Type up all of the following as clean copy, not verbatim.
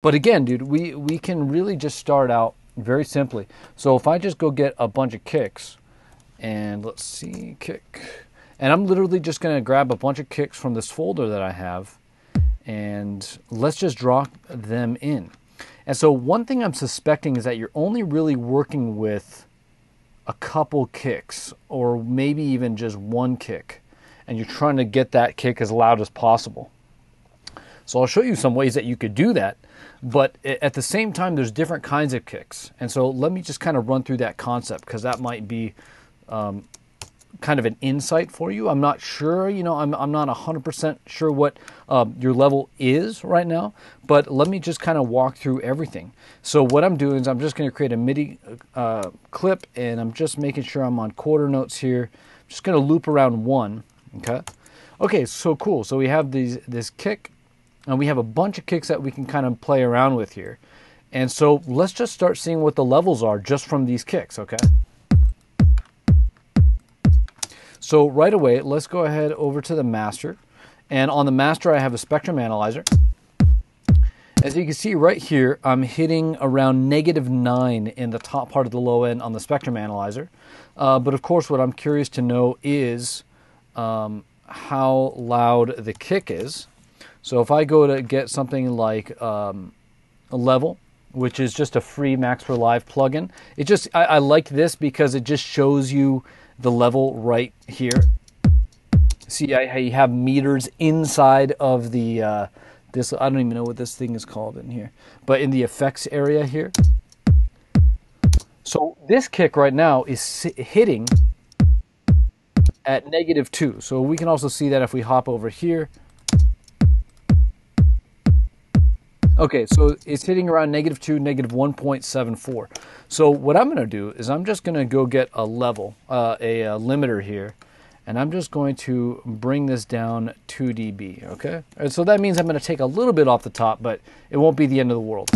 But again, dude, we can really just start out very simply. So if I just go get a bunch of kicks, and let's see, kick. And I'm literally just going to grab a bunch of kicks from this folder that I have, and let's just draw them in. And so one thing I'm suspecting is that you're only really working with a couple kicks, or maybe even just one kick, and you're trying to get that kick as loud as possible. So I'll show you some ways that you could do that, but at the same time, there's different kinds of kicks. And so let me just kind of run through that concept, because that might be kind of an insight for you. I'm not sure, you know, I'm not 100% sure what your level is right now, but let me just kind of walk through everything. So what I'm doing is I'm just going to create a MIDI clip, and I'm just making sure I'm on quarter notes here. I'm just going to loop around one, okay? Okay, so cool. So we have this kick, and we have a bunch of kicks that we can kind of play around with here. And so let's just start seeing what the levels are just from these kicks, okay? So right away, let's go ahead over to the master. And on the master, I have a spectrum analyzer. As you can see right here, I'm hitting around -9 in the top part of the low end on the spectrum analyzer. But of course, what I'm curious to know is how loud the kick is. So if I go to get something like a level, which is just a free Max for Live plugin, I like this because it just shows you the level right here. See how you have meters inside of the this, I don't even know what this thing is called in here, but in the effects area here. So this kick right now is hitting at -2. So we can also see that if we hop over here. Okay, so it's hitting around -2, -1.74. So what I'm going to do is I'm just going to go get a level, a limiter here, and I'm just going to bring this down 2 dB, okay? And so that means I'm going to take a little bit off the top, but it won't be the end of the world.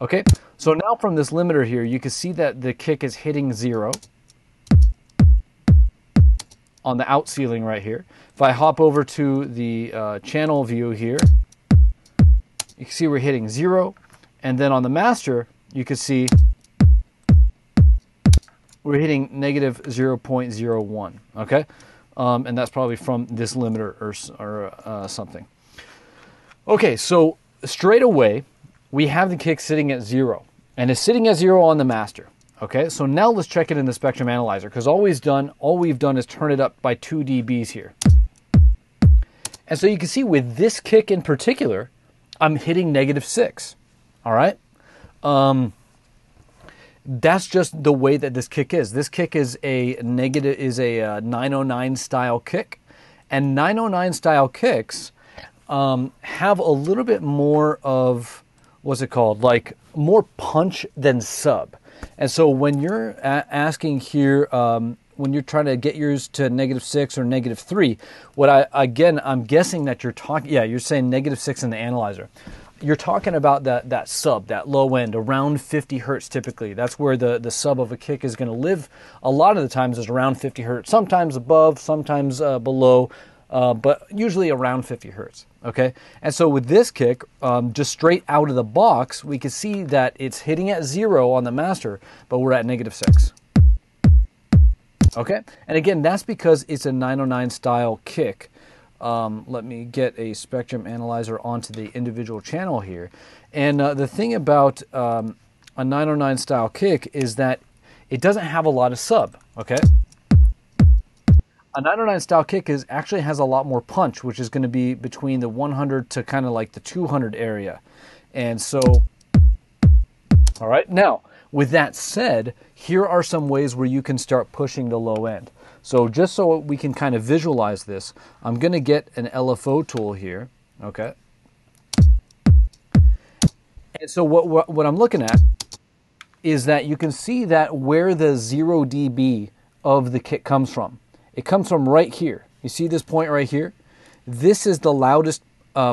Okay, so now from this limiter here, you can see that the kick is hitting 0 on the out ceiling right here. If I hop over to the channel view here, you can see we're hitting 0, and then on the master, you can see we're hitting -0.01, okay? And that's probably from this limiter or something. Okay, so straight away, we have the kick sitting at 0, and it's sitting at 0 on the master, okay? So now let's check it in the spectrum analyzer, because all we've done is turn it up by 2 dBs here. And so you can see with this kick in particular, I'm hitting -6, all right? That's just the way that this kick is. This kick is a 909 style kick, and 909 style kicks have a little bit more of, what's it called, like more punch than sub. And so when you're asking here, when you're trying to get yours to -6 or -3, I'm guessing that you're talking, yeah, you're saying -6 in the analyzer. You're talking about that sub, that low end, around 50 hertz typically. That's where the sub of a kick is going to live. A lot of the times is around 50 hertz, sometimes above, sometimes below, but usually around 50 hertz, okay? And so with this kick, just straight out of the box, we can see that it's hitting at 0 on the master, but we're at -6. Okay, and again, that's because it's a 909 style kick. Let me get a spectrum analyzer onto the individual channel here. And the thing about a 909 style kick is that it doesn't have a lot of sub, okay? A 909 style kick actually has a lot more punch, which is going to be between the 100 to kind of like the 200 area. And so, all right, now, with that said, here are some ways where you can start pushing the low end. So just so we can kind of visualize this, I'm going to get an LFO tool here, okay? And so what I'm looking at is that you can see that where the 0 dB of the kick comes from. It comes from right here. You see this point right here? This is the loudest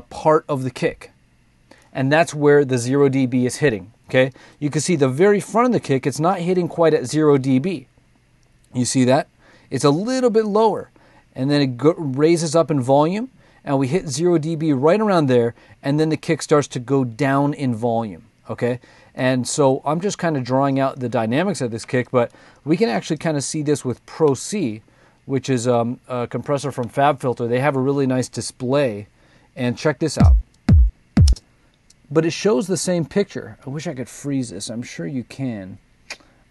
part of the kick. And that's where the 0 dB is hitting, okay? You can see the very front of the kick, it's not hitting quite at 0 dB. You see that? It's a little bit lower. And then it raises up in volume. and we hit 0 dB right around there, and then the kick starts to go down in volume, okay? And so I'm just kind of drawing out the dynamics of this kick, but we can actually kind of see this with Pro C, which is a compressor from FabFilter. They have a really nice display, and check this out. But it shows the same picture. I wish I could freeze this. I'm sure you can.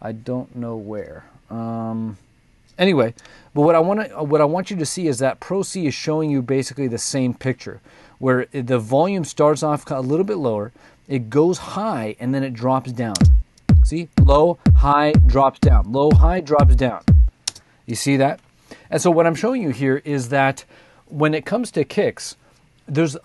I don't know where. Anyway, but what I want you to see is that Pro C is showing you basically the same picture, where the volume starts off a little bit lower, it goes high, and then it drops down. See? Low, high, drops down. Low, high, drops down. You see that? And so what I'm showing you here is that when it comes to kicks, there's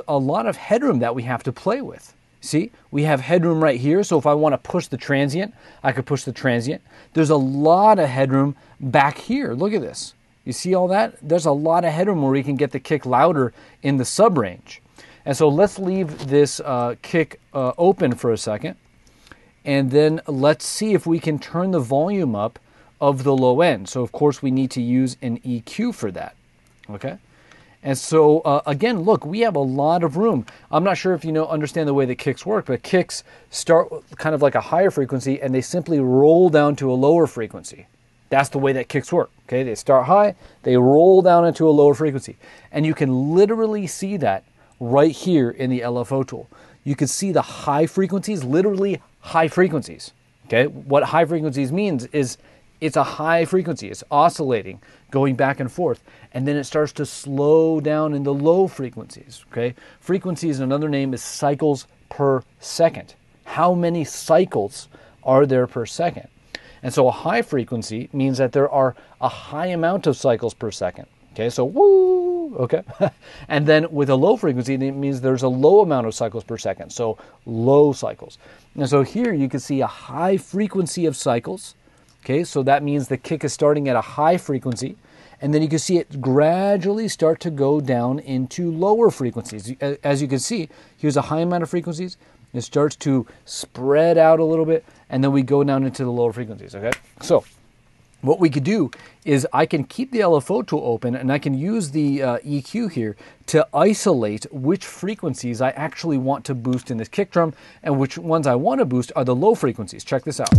a lot of headroom that we have to play with. See, we have headroom right here, so if I want to push the transient, I could push the transient. There's a lot of headroom back here. Look at this. You see all that? There's a lot of headroom where we can get the kick louder in the sub-range. And so let's leave this kick open for a second, and then let's see if we can turn the volume up of the low end. So of course we need to use an EQ for that, okay? And so, again, look, we have a lot of room. I'm not sure if you understand the way that kicks work, but kicks start kind of like a higher frequency, and they simply roll down to a lower frequency. That's the way that kicks work, okay? They start high, they roll down into a lower frequency. And you can literally see that right here in the LFO tool. You can see the high frequencies, literally high frequencies, okay? What high frequencies means is it's a high frequency. It's oscillating, going back and forth. And then it starts to slow down in the low frequencies, okay? Frequencies, another name is cycles per second. How many cycles are there per second? And so a high frequency means that there are a high amount of cycles per second, okay? So woo, okay? And then with a low frequency, it means there's a low amount of cycles per second, so low cycles. And so here you can see a high frequency of cycles. Okay, so that means the kick is starting at a high frequency, and then you can see it gradually start to go down into lower frequencies. As you can see, here's a high amount of frequencies. It starts to spread out a little bit, and then we go down into the lower frequencies, okay? So what we could do is I can keep the LFO tool open, and I can use the EQ here to isolate which frequencies I actually want to boost in this kick drum, and which ones I want to boost are the low frequencies. Check this out.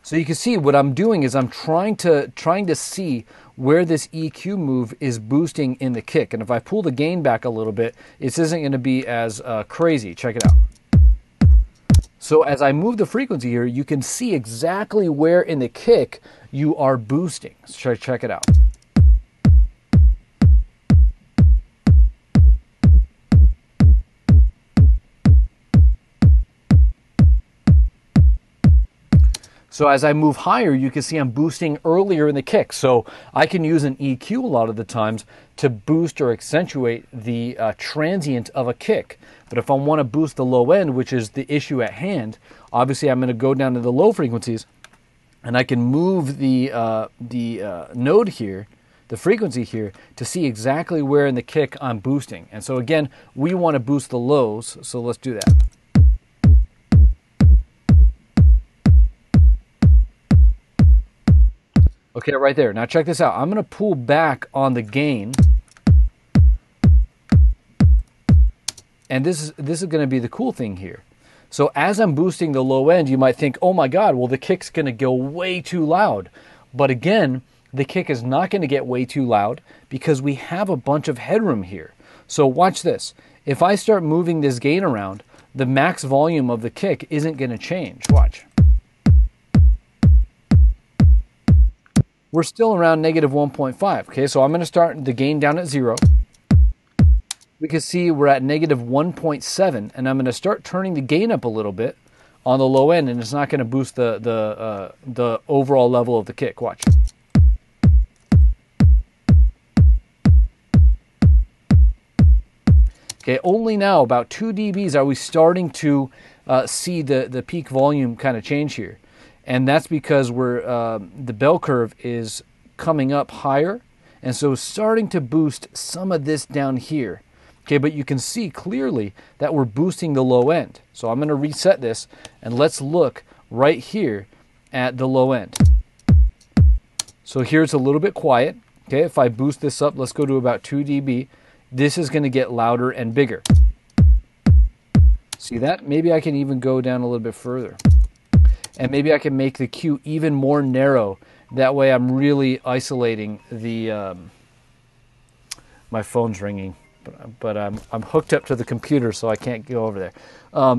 So you can see what I'm doing is I'm trying to see where this EQ move is boosting in the kick. And if I pull the gain back a little bit, it isn't going to be as crazy. Check it out. So as I move the frequency here, you can see exactly where in the kick you are boosting. So check it out. So as I move higher, you can see I'm boosting earlier in the kick. So I can use an EQ a lot of the times to boost or accentuate the transient of a kick. But if I want to boost the low end, which is the issue at hand, obviously I'm going to go down to the low frequencies, and I can move the node here, the frequency here, to see exactly where in the kick I'm boosting. And so again, we want to boost the lows, so let's do that. Okay, right there. Now check this out. I'm going to pull back on the gain. And this is going to be the cool thing here. So as I'm boosting the low end, you might think, oh my God, well the kick's going to go way too loud. But again, the kick is not going to get way too loud because we have a bunch of headroom here. So watch this. If I start moving this gain around, the max volume of the kick isn't going to change. Watch. We're still around negative 1.5. Okay, so I'm going to start the gain down at 0. We can see we're at negative 1.7, and I'm going to start turning the gain up a little bit on the low end, and it's not going to boost the overall level of the kick. Watch. Okay, only now, about 2 dBs, are we starting to see the peak volume kind of change here. And that's because the bell curve is coming up higher, and so starting to boost some of this down here. Okay, but you can see clearly that we're boosting the low end. So I'm going to reset this, and let's look right here at the low end. So here it's a little bit quiet. Okay, if I boost this up, let's go to about 2 dB. This is going to get louder and bigger. See that? Maybe I can even go down a little bit further. And maybe I can make the Q even more narrow. That way I'm really isolating the... my phone's ringing, but I'm hooked up to the computer, so I can't go over there.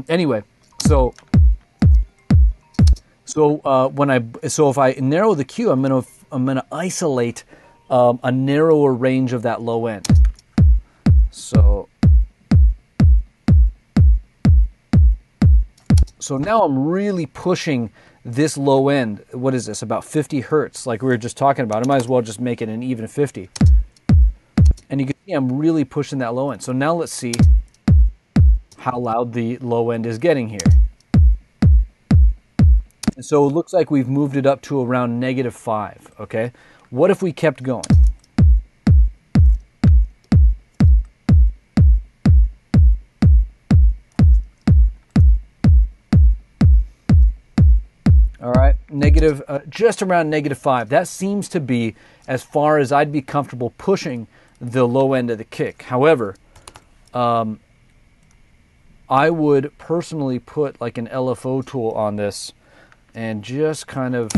Anyway, so if I narrow the Q, I'm gonna isolate a narrower range of that low end. So now I'm really pushing this low end. What is this? About 50 hertz, like we were just talking about. I might as well just make it an even 50. And you can see I'm really pushing that low end. So now let's see how loud the low end is getting here. And so it looks like we've moved it up to around -5, okay? What if we kept going? All right, just around -5. That seems to be as far as I'd be comfortable pushing the low end of the kick. However, I would personally put like an LFO tool on this and just kind of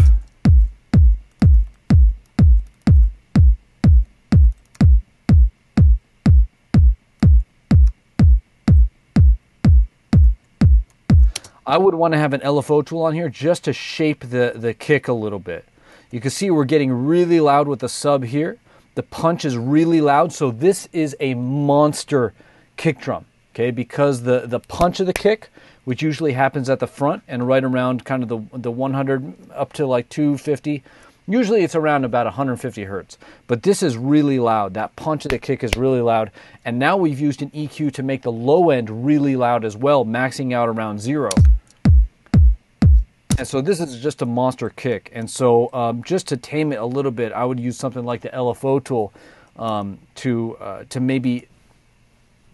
I would want to have an LFO tool on here just to shape the kick a little bit. You can see we're getting really loud with the sub here. The punch is really loud, so this is a monster kick drum, okay? Because the punch of the kick, which usually happens at the front and right around kind of the 100 up to like 250, usually it's around about 150 hertz. But this is really loud. That punch of the kick is really loud. And now we've used an EQ to make the low end really loud as well, maxing out around 0. And so this is just a monster kick. And so just to tame it a little bit, I would use something like the LFO tool to maybe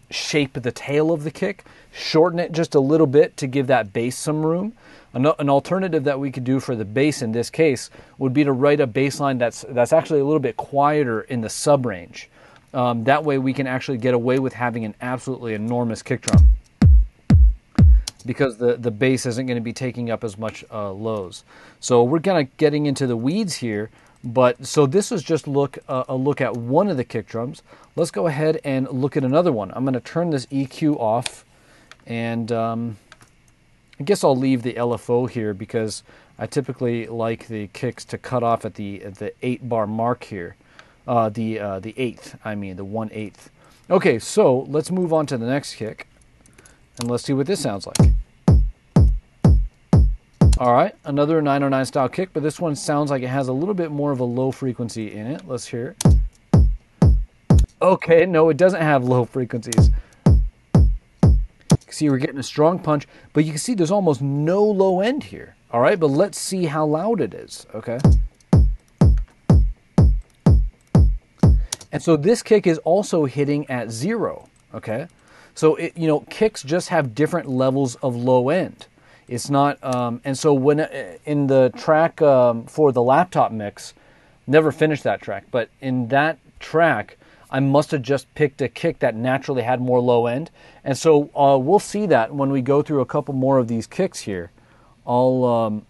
shape the tail of the kick, shorten it just a little bit to give that bass some room. An alternative that we could do for the bass in this case would be to write a bass line that's actually a little bit quieter in the sub range. That way we can actually get away with having an absolutely enormous kick drum, because the bass isn't going to be taking up as much lows. So we're kind of getting into the weeds here, but so this was just a look at one of the kick drums. Let's go ahead and look at another one. I'm going to turn this EQ off, and I guess I'll leave the LFO here because I typically like the kicks to cut off at the 8-bar mark here. The 8th, I mean, the 1/8. Okay, so let's move on to the next kick. And let's see what this sounds like. All right, another 909 style kick, but this one sounds like it has a little bit more of a low frequency in it. Let's hear it. Okay, no, it doesn't have low frequencies. See, we're getting a strong punch, but you can see there's almost no low end here. All right, but let's see how loud it is, okay? And so this kick is also hitting at 0, okay? So, kicks just have different levels of low end. It's not, and so when in the track for the laptop mix, never finished that track, but in that track, I must have just picked a kick that naturally had more low end. And so we'll see that when we go through a couple more of these kicks here. I'm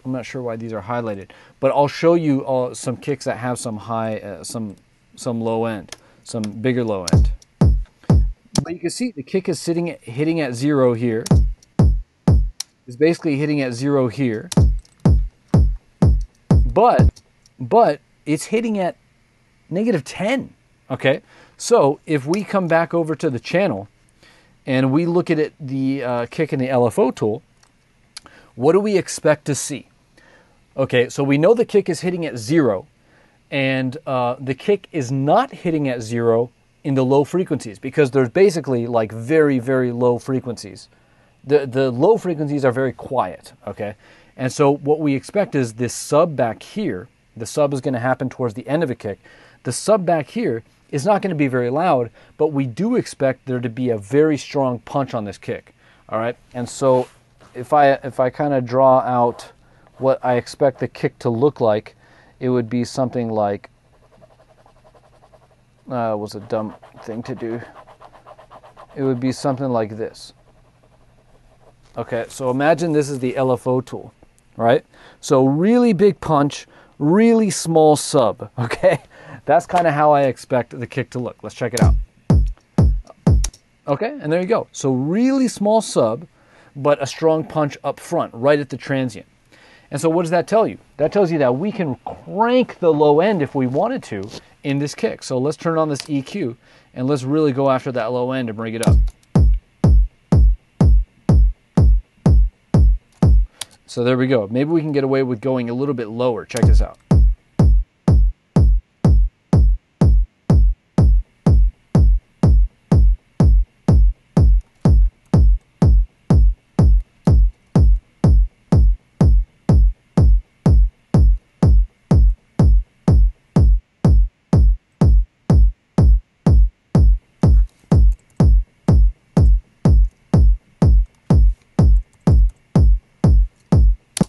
not sure why these are highlighted, but I'll show you some kicks that have some high, some low end, some bigger low end. But you can see the kick is hitting at 0 here. It's basically hitting at 0 here. But it's hitting at -10. Okay? So if we come back over to the channel and we look at it, the kick in the LFO tool, what do we expect to see? Okay, so we know the kick is hitting at 0, and the kick is not hitting at 0 in the low frequencies, because there's basically like very, very low frequencies. The low frequencies are very quiet, okay? And so what we expect is this sub back here, the sub is going to happen towards the end of a kick. The sub back here is not going to be very loud, but we do expect there to be a very strong punch on this kick. All right, and so if I kind of draw out what I expect the kick to look like, it would be something like, was a dumb thing to do. It would be something like this. Okay, so imagine this is the LFO tool, right? So really big punch, really small sub, okay? That's kind of how I expect the kick to look. Let's check it out. Okay, and there you go. So really small sub, but a strong punch up front, right at the transient. And so what does that tell you? That tells you that we can crank the low end if we wanted to in this kick. So let's turn on this EQ, and let's really go after that low end and bring it up. So there we go. Maybe we can get away with going a little bit lower. Check this out.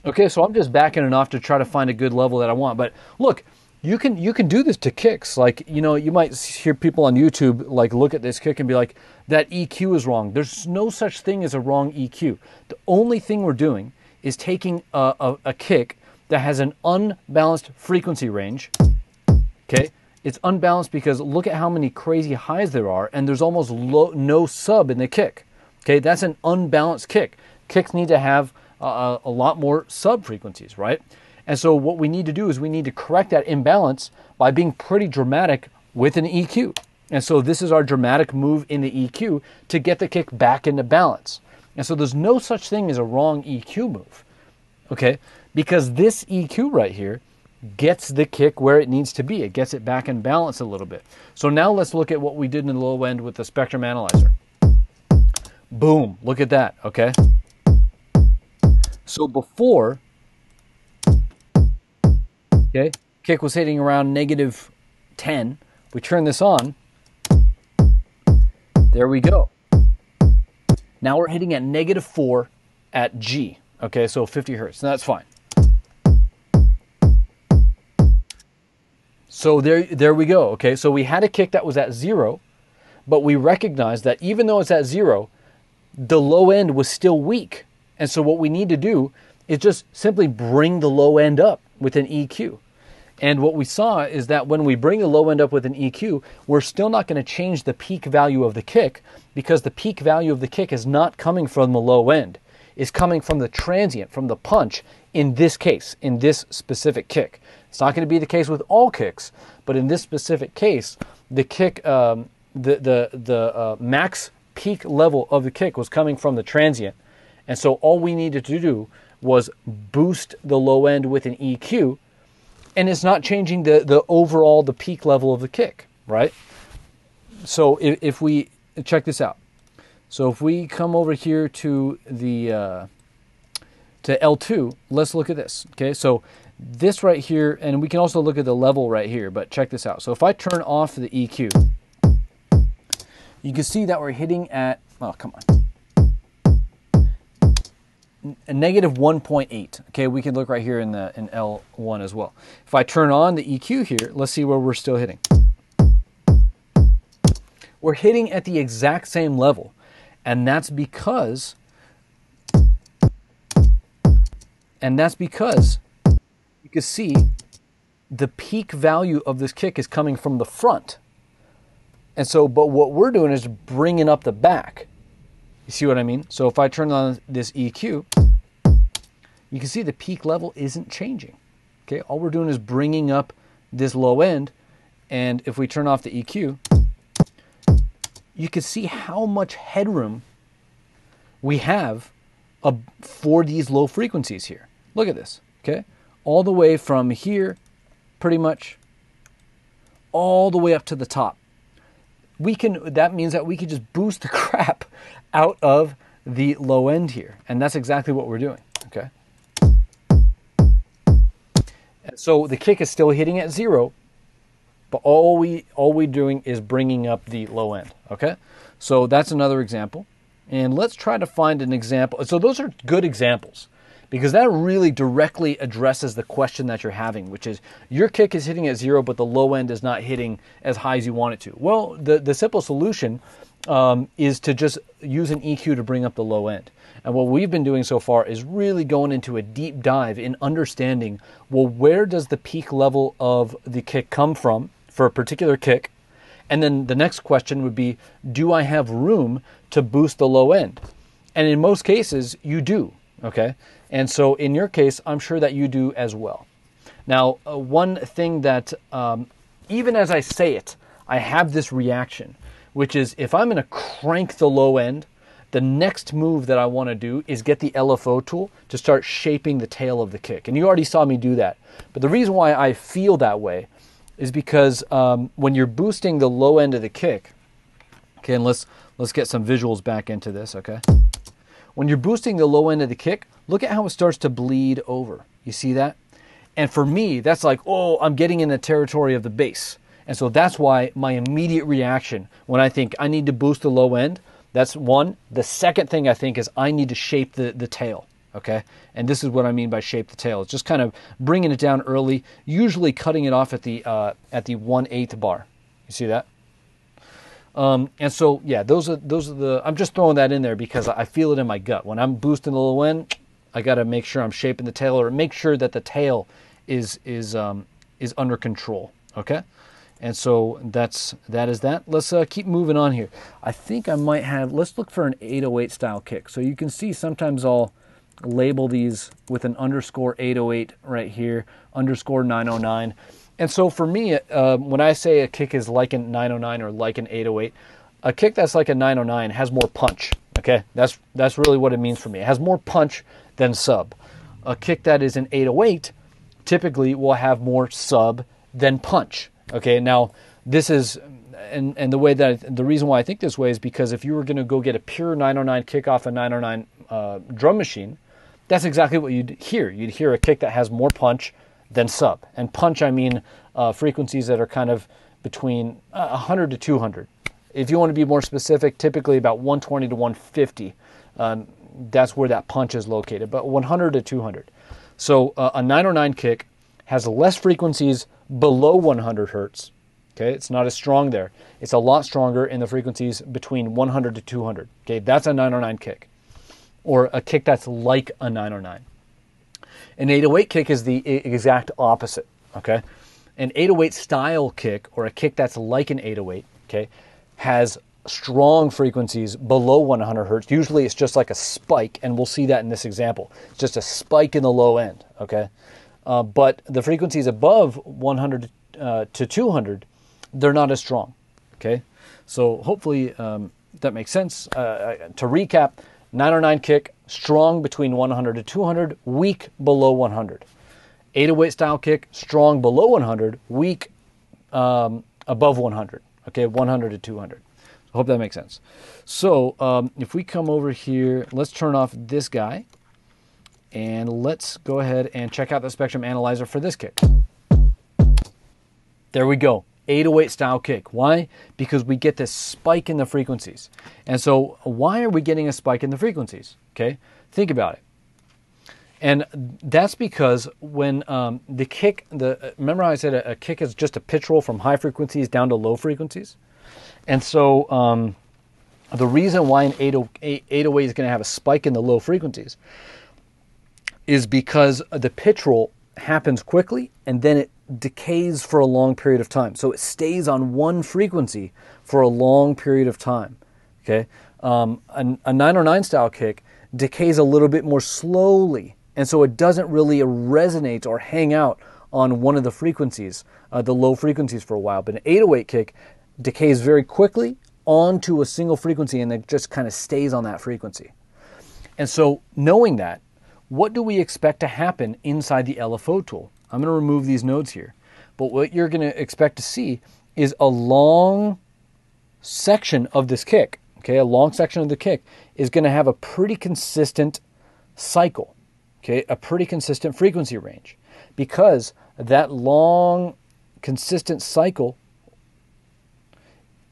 Okay, so I'm just backing it off to try to find a good level that I want. But look, you can do this to kicks. Like, you know, you might hear people on YouTube like look at this kick and be like, that EQ is wrong. There's no such thing as a wrong EQ. The only thing we're doing is taking a kick that has an unbalanced frequency range. Okay, it's unbalanced because look at how many crazy highs there are, and there's almost no sub in the kick. Okay, that's an unbalanced kick. Kicks need to have a lot more sub frequencies, right? And so what we need to do is we need to correct that imbalance by being pretty dramatic with an EQ. And so this is our dramatic move in the EQ to get the kick back into balance. And so there's no such thing as a wrong EQ move, okay? Because this EQ right here gets the kick where it needs to be. It gets it back in balance a little bit. So now let's look at what we did in the low end with the spectrum analyzer. Boom, look at that, okay? So before, okay, kick was hitting around -10. We turn this on. There we go. Now we're hitting at -4 at G. Okay, so 50 hertz. And that's fine. So there we go. Okay, so we had a kick that was at 0, but we recognized that even though it's at 0, the low end was still weak. And so what we need to do is just simply bring the low end up with an EQ. And what we saw is that when we bring the low end up with an EQ, we're still not going to change the peak value of the kick, because the peak value of the kick is not coming from the low end. It's coming from the transient, from the punch in this case, in this specific kick. It's not going to be the case with all kicks, but in this specific case, the kick, the max peak level of the kick was coming from the transient. And so all we needed to do was boost the low end with an EQ, and it's not changing the overall, the peak level of the kick, right? So if we, check this out. So if we come over here to the, to L2, let's look at this, okay? So this right here, and we can also look at the level right here, but check this out. So if I turn off the EQ, you can see that we're hitting at, oh, come on. A -1.8. Okay, we can look right here in L1 as well. If I turn on the EQ here, let's see where we're still hitting. We're hitting at the exact same level, and that's because you can see the peak value of this kick is coming from the front. And so, but what we're doing is bringing up the back. You see what I mean? So if I turn on this EQ, you can see the peak level isn't changing. Okay, all we're doing is bringing up this low end, and if we turn off the EQ, you can see how much headroom we have for these low frequencies here. Look at this, okay? All the way from here, pretty much, all the way up to the top. That means that we can just boost the crap out of the low end here. And that's exactly what we're doing, okay? So the kick is still hitting at 0, but all we're doing is bringing up the low end, okay? So that's another example. And let's try to find an example. So those are good examples because that really directly addresses the question that you're having, which is your kick is hitting at 0, but the low end is not hitting as high as you want it to. Well, the simple solution is to just use an EQ to bring up the low end. And what we've been doing so far is really going into a deep dive in understanding, well, where does the peak level of the kick come from for a particular kick? And then the next question would be, do I have room to boost the low end? And in most cases, you do, okay? And so in your case, I'm sure that you do as well. Now, one thing that, even as I say it, I have this reaction, which is if I'm going to crank the low end, the next move that I want to do is get the LFO tool to start shaping the tail of the kick. And you already saw me do that. But the reason why I feel that way is because when you're boosting the low end of the kick, okay, and let's get some visuals back into this, okay? When you're boosting the low end of the kick, look at how it starts to bleed over. You see that? And for me, that's like, oh, I'm getting in the territory of the bass. And so that's why my immediate reaction when I think I need to boost the low end, that's one. The second thing I think is I need to shape the tail, okay? And this is what I mean by shape the tail. It's just kind of bringing it down early, usually cutting it off at the 1/8 bar. You see that? And so, yeah, those are the, I'm just throwing that in there because I feel it in my gut. When I'm boosting the low end, I got to make sure I'm shaping the tail or make sure that the tail is under control, okay? And so that is that. Let's keep moving on here. I think I might have, let's look for an 808 style kick. So you can see sometimes I'll label these with an underscore 808 right here, underscore 909. And so for me, when I say a kick is like a 909 or like an 808, a kick that's like a 909 has more punch, okay? That's really what it means for me. It has more punch than sub. A kick that is an 808 typically will have more sub than punch. Okay, now this is, and the way that, the reason why I think this way is because if you were going to go get a pure 909 kick off a 909 drum machine, that's exactly what you'd hear. You'd hear a kick that has more punch than sub. And punch, I mean frequencies that are kind of between 100 to 200. If you want to be more specific, typically about 120 to 150. That's where that punch is located, but 100 to 200. So a 909 kick has less frequencies below 100 hertz. Okay, it's not as strong there. It's a lot stronger in the frequencies between 100 to 200. Okay, that's a 909 kick, or a kick that's like a 909. An 808 kick is the exact opposite. Okay, an 808 style kick, or a kick that's like an 808, okay, has strong frequencies below 100 hertz. Usually it's just like a spike, and we'll see that in this example. It's just a spike in the low end. Okay. But the frequencies above 100 to 200, they're not as strong, okay? So hopefully that makes sense. To recap, 909 kick, strong between 100 to 200, weak below 100. 808 style kick, strong below 100, weak above 100, okay? 100 to 200. I hope that makes sense. So if we come over here, let's turn off this guy. And let's go ahead and check out the spectrum analyzer for this kick. There we go, 808 style kick. Why? Because we get this spike in the frequencies. And so why are we getting a spike in the frequencies? Okay, think about it. And that's because when the kick, remember how I said a kick is just a pitch roll from high frequencies down to low frequencies? And so the reason why an 808 is going to have a spike in the low frequencies is because the pitch roll happens quickly and then it decays for a long period of time. So it stays on one frequency for a long period of time. Okay, a 909 style kick decays a little bit more slowly, and so it doesn't really resonate or hang out on one of the frequencies, the low frequencies, for a while. But an 808 kick decays very quickly onto a single frequency and it just kind of stays on that frequency. And so knowing that, what do we expect to happen inside the LFO tool? I'm going to remove these nodes here. But what you're going to expect to see is a long section of this kick. Okay, a long section of the kick is going to have a pretty consistent cycle. Okay, a pretty consistent frequency range. Because that long, consistent cycle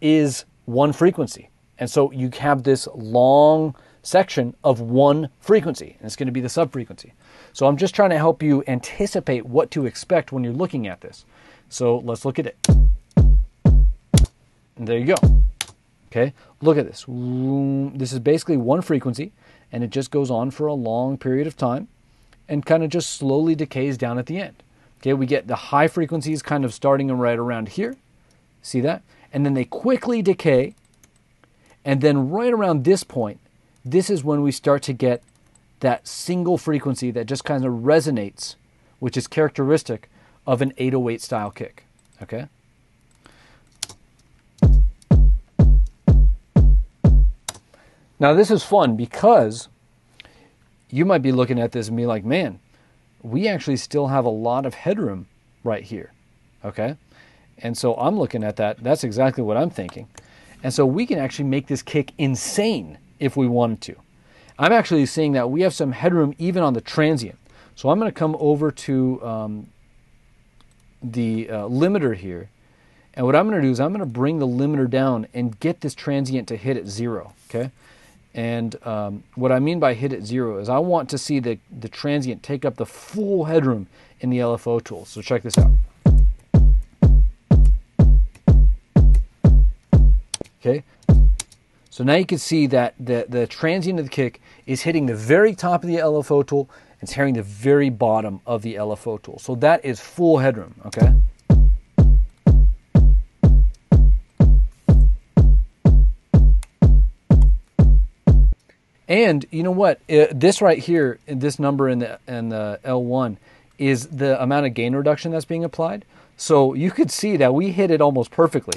is one frequency. And so you have this long section of one frequency, and it's going to be the subfrequency. So I'm just trying to help you anticipate what to expect when you're looking at this. So let's look at it. And there you go. Okay, look at this. This is basically one frequency, and it just goes on for a long period of time and kind of just slowly decays down at the end. Okay, we get the high frequencies kind of starting right around here. See that? And then they quickly decay. And then right around this point, this is when we start to get that single frequency that just kind of resonates, which is characteristic of an 808 style kick. Okay? Now this is fun because you might be looking at this and be like, man, we actually still have a lot of headroom right here. Okay? And so I'm looking at that. That's exactly what I'm thinking. And so we can actually make this kick insane if we wanted to. I'm actually seeing that we have some headroom even on the transient. So I'm going to come over to the limiter here. And what I'm going to do is I'm going to bring the limiter down and get this transient to hit at 0. Okay? And what I mean by hit at 0 is I want to see the transient take up the full headroom in the LFO tool. So check this out. Okay, so now you can see that the transient of the kick is hitting the very top of the LFO tool. It's hitting the very bottom of the LFO tool. So that is full headroom, okay? And you know what? This right here, this number in the L1 is the amount of gain reduction that's being applied. So you could see that we hit it almost perfectly.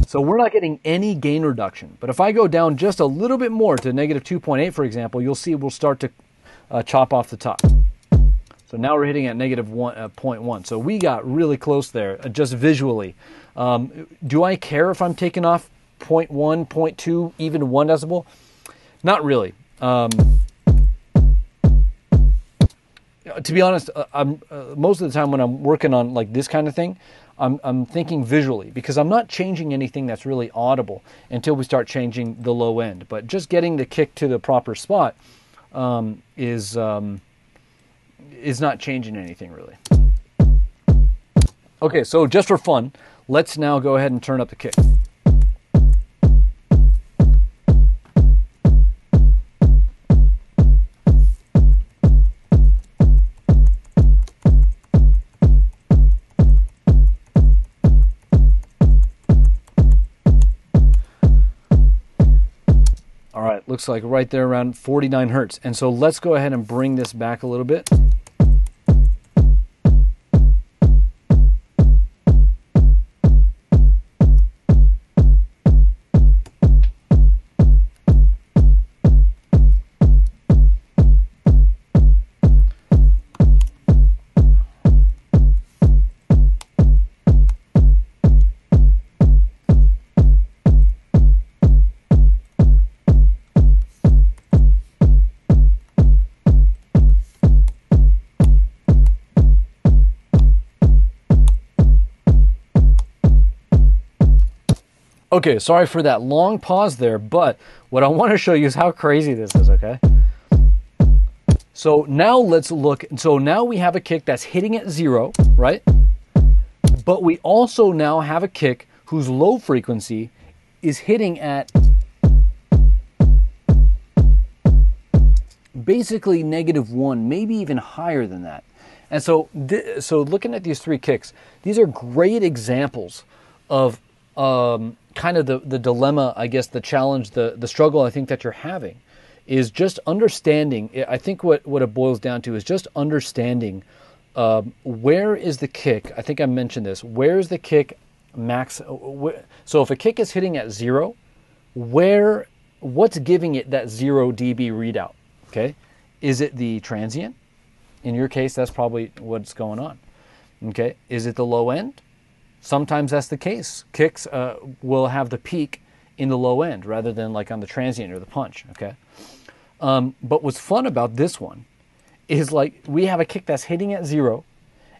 So we're not getting any gain reduction. But if I go down just a little bit more to negative 2.8, for example, you'll see we'll start to chop off the top. So now we're hitting at negative 0.1. So we got really close there, just visually. Do I care if I'm taking off 0.1, 0.2, even 1 decibel? Not really. To be honest, most of the time when I'm working on like this kind of thing, I'm thinking visually because I'm not changing anything that's really audible until we start changing the low end. But just getting the kick to the proper spot is not changing anything really. Okay, so just for fun, let's now go ahead and turn up the kick. All right, looks like right there around 49 hertz. And so let's go ahead and bring this back a little bit. Okay, sorry for that long pause there, but what I want to show you is how crazy this is, okay? So now let's look. So now we have a kick that's hitting at 0, right? But we also now have a kick whose low frequency is hitting at basically -1, maybe even higher than that. And so, looking at these three kicks, these are great examples of kind of the dilemma, I guess, the challenge, the struggle I think that you're having is just understanding. I think what it boils down to is just understanding where is the kick. I think I mentioned this. Where is the kick max? So if a kick is hitting at 0, what's giving it that 0 dB readout? Okay, is it the transient? In your case, that's probably what's going on. Okay, is it the low end? Sometimes that's the case. Kicks will have the peak in the low end rather than like on the transient or the punch, okay? But what's fun about this one is like we have a kick that's hitting at 0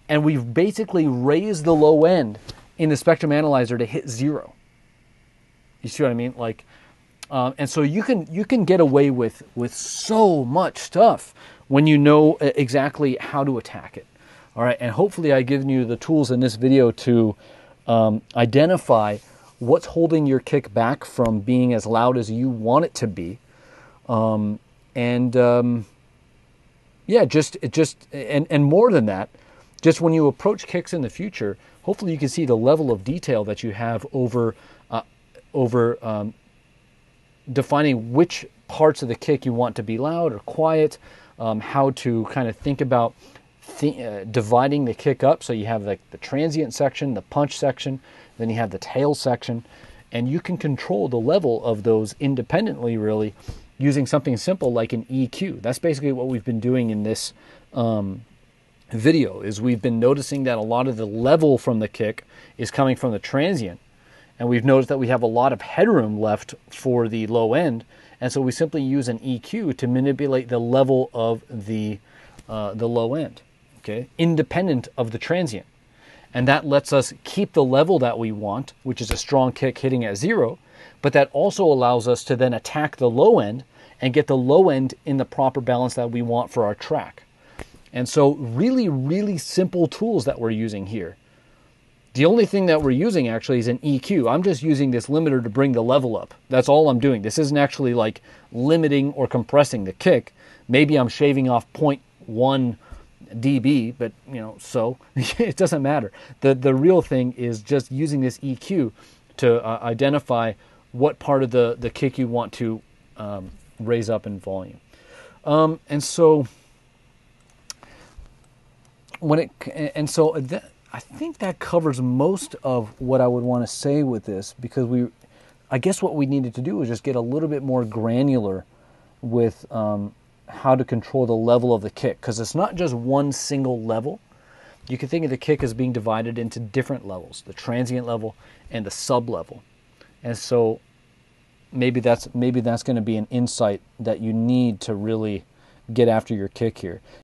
and we've basically raised the low end in the spectrum analyzer to hit 0, You see what I mean? Like, and so you can get away with so much stuff when you know exactly how to attack it. All right, and hopefully I've given you the tools in this video to identify what's holding your kick back from being as loud as you want it to be, yeah, and more than that, just when you approach kicks in the future, hopefully you can see the level of detail that you have over defining which parts of the kick you want to be loud or quiet, how to kind of think about dividing the kick up. So you have like the transient section, the punch section, then you have the tail section, and you can control the level of those independently, really, using something simple like an EQ. That's basically what we've been doing in this video, is we've been noticing that a lot of the level from the kick is coming from the transient, and we've noticed that we have a lot of headroom left for the low end, and so we simply use an EQ to manipulate the level of the low end, okay, independent of the transient. And that lets us keep the level that we want, which is a strong kick hitting at 0, but that also allows us to then attack the low end and get the low end in the proper balance that we want for our track. And so really, really simple tools that we're using here. The only thing that we're using actually is an EQ. I'm just using this limiter to bring the level up. That's all I'm doing. This isn't actually like limiting or compressing the kick. Maybe I'm shaving off 0.1 dB, but so it doesn't matter. The real thing is just using this EQ to identify what part of the kick you want to raise up in volume. And so I think that covers most of what I would want to say with this, because I guess what we needed to do is just get a little bit more granular with how to control the level of the kick, because it's not just one single level. You can think of the kick as being divided into different levels, the transient level and the sub level. And so maybe that's going to be an insight that you need to really get after your kick here.